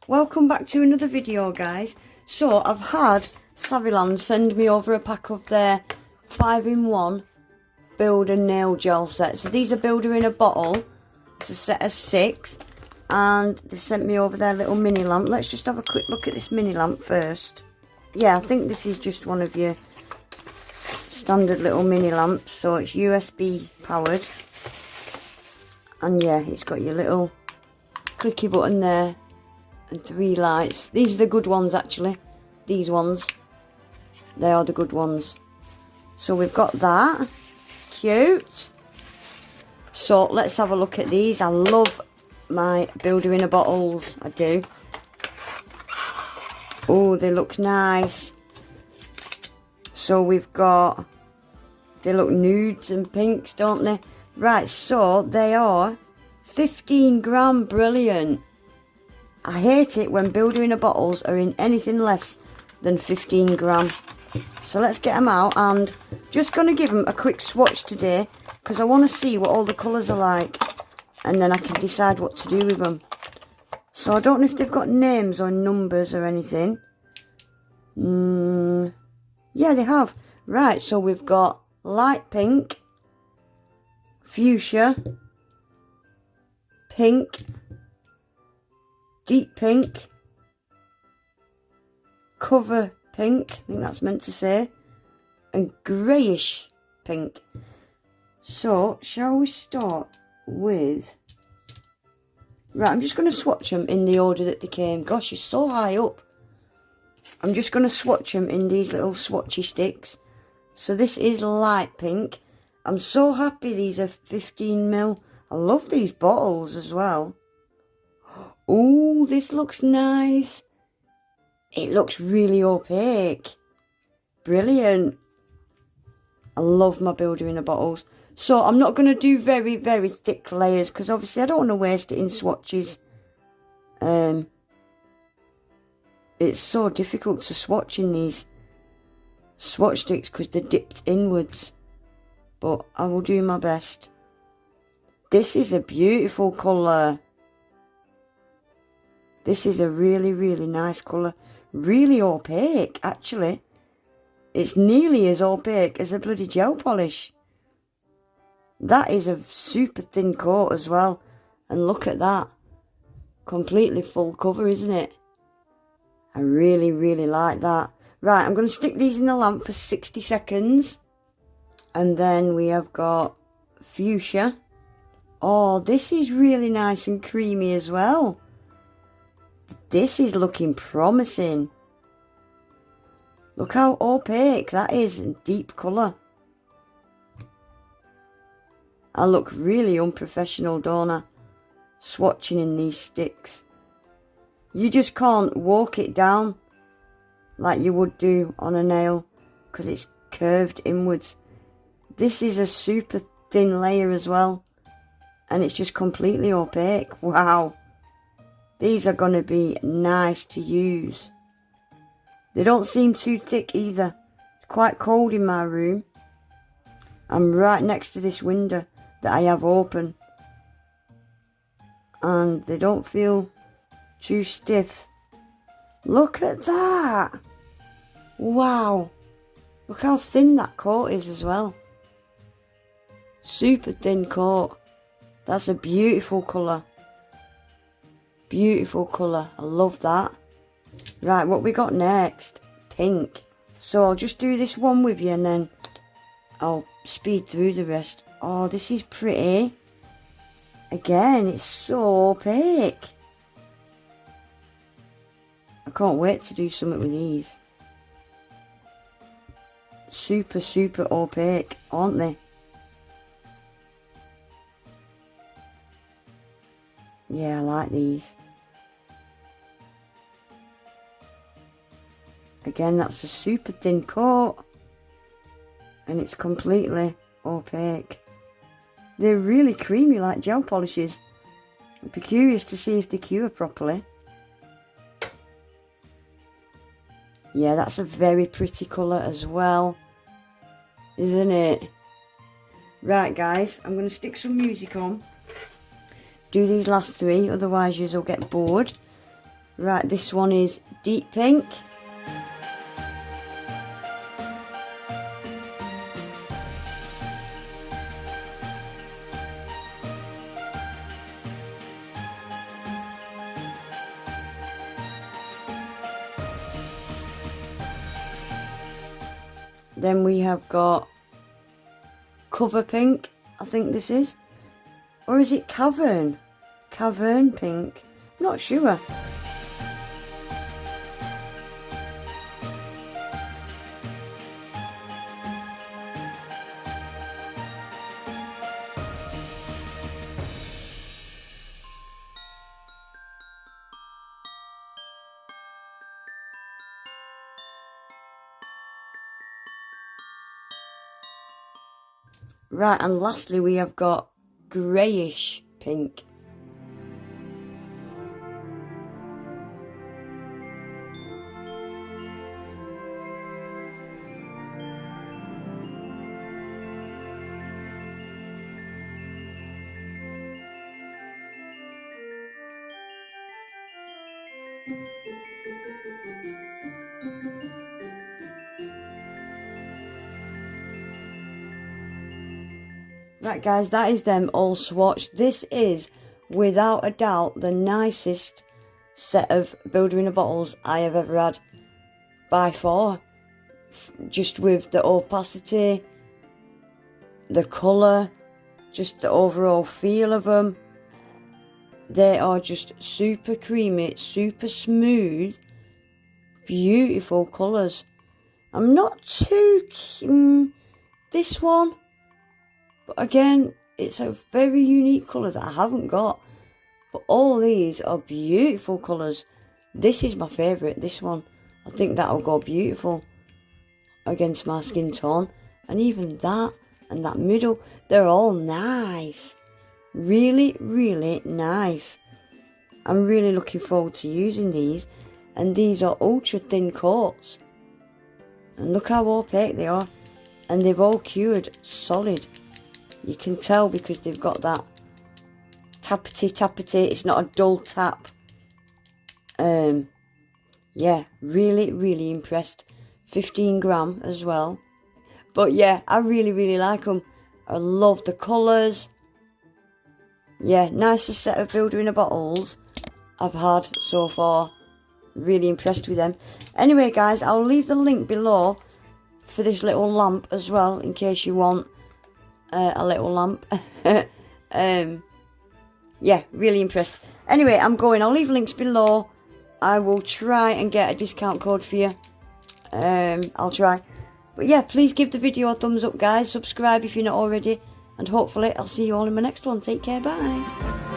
Welcome back to another video, guys. So I've had Saviland send me over a pack of their 5-in-1 builder nail gel sets. So these are builder in a bottle. It's a set of 6 and they've sent me over their little mini lamp. Let's just have a quick look at this mini lamp first. Yeah, I think this is just one of your standard little mini lamps. So it's USB powered, and yeah, it's got your little clicky button there and 3 lights. These are the good ones, actually. These ones, they are the good ones. So we've got that. Cute. So let's have a look at these. I love my builder in a bottles. I do. Oh, they look nice. So we've got, they look nudes and pinks, don't they? Right, so they are 15 gram. Brilliant. I hate it when builder in a bottles are in anything less than 15 gram. So let's get them out, and just going to give them a quick swatch today because I want to see what all the colours are like, and then I can decide what to do with them. So I don't know if they've got names or numbers or anything. Yeah, they have. Right, so we've got light pink, fuchsia, pink, deep pink, cover pink, I think that's meant to say, and greyish pink. So, shall we start with... Right, I'm just going to swatch them in the order that they came. Gosh, you're so high up. I'm just going to swatch them in these little swatchy sticks. So this is light pink. I'm so happy these are 15ml. I love these bottles as well. Oh, this looks nice. It looks really opaque. Brilliant. I love my builder in a bottles. So I'm not going to do very, very thick layers because obviously I don't want to waste it in swatches. It's so difficult to swatch in these swatch sticks because they're dipped inwards. But I will do my best. This is a beautiful colour. This is a really, really nice colour. Really opaque, actually. It's nearly as opaque as a bloody gel polish. That is a super thin coat as well. And look at that. Completely full cover, isn't it? I really, really like that. Right, I'm going to stick these in the lamp for 60 seconds. And then we have got fuchsia. Oh, this is really nice and creamy as well. This is looking promising. Look how opaque that is in deep colour. I look really unprofessional, don't I? Swatching in these sticks. You just can't walk it down like you would do on a nail because it's curved inwards. This is a super thin layer as well, and it's just completely opaque. Wow. These are going to be nice to use. They don't seem too thick either. It's quite cold in my room. I'm right next to this window that I have open. And they don't feel too stiff. Look at that. Wow. Look how thin that coat is as well. Super thin coat. That's a beautiful colour. Beautiful colour. I love that. Right, what we got next? Pink. So I'll just do this one with you and then I'll speed through the rest. Oh, this is pretty. Again, it's so opaque. I can't wait to do something with these. Super, super opaque, aren't they? Yeah, I like these. Again, that's a super thin coat. And it's completely opaque. They're really creamy like gel polishes. I'd be curious to see if they cure properly. Yeah, that's a very pretty colour as well. Isn't it? Right, guys, I'm going to stick some music on. Do these last 3, otherwise you'll get bored. Right, this one is deep pink. Then we have got cover pink, I think this is. Or is it cavern? Cavern pink? Not sure. Right, and lastly we have got greyish pink. Right guys, that is them all swatched. This is without a doubt the nicest set of Builder in a Bottles I have ever had by far. Just with the opacity, the colour, just the overall feel of them. They are just super creamy, super smooth, beautiful colours. I'm not too keen this one. But again, it's a very unique colour that I haven't got. But all these are beautiful colours. This is my favourite, this one. I think that'll go beautiful against my skin tone. And even that and that middle, they're all nice. Really, really nice. I'm really looking forward to using these. And these are ultra thin coats. And look how opaque they are. And they've all cured solid. You can tell because they've got that tappity. It's not a dull tap. Yeah, really, really impressed. 15 gram as well. But yeah, I really, really like them. I love the colours. Yeah, nicest set of Builder in a Bottles I've had so far. Really impressed with them. Anyway guys, I'll leave the link below for this little lamp as well, in case you want a little lamp. Yeah, really impressed. Anyway, I'm going. I'll leave links below. I will try and get a discount code for you. I'll try. But yeah, please give the video a thumbs up guys. Subscribe if you're not already. And hopefully I'll see you all in my next one. Take care, bye.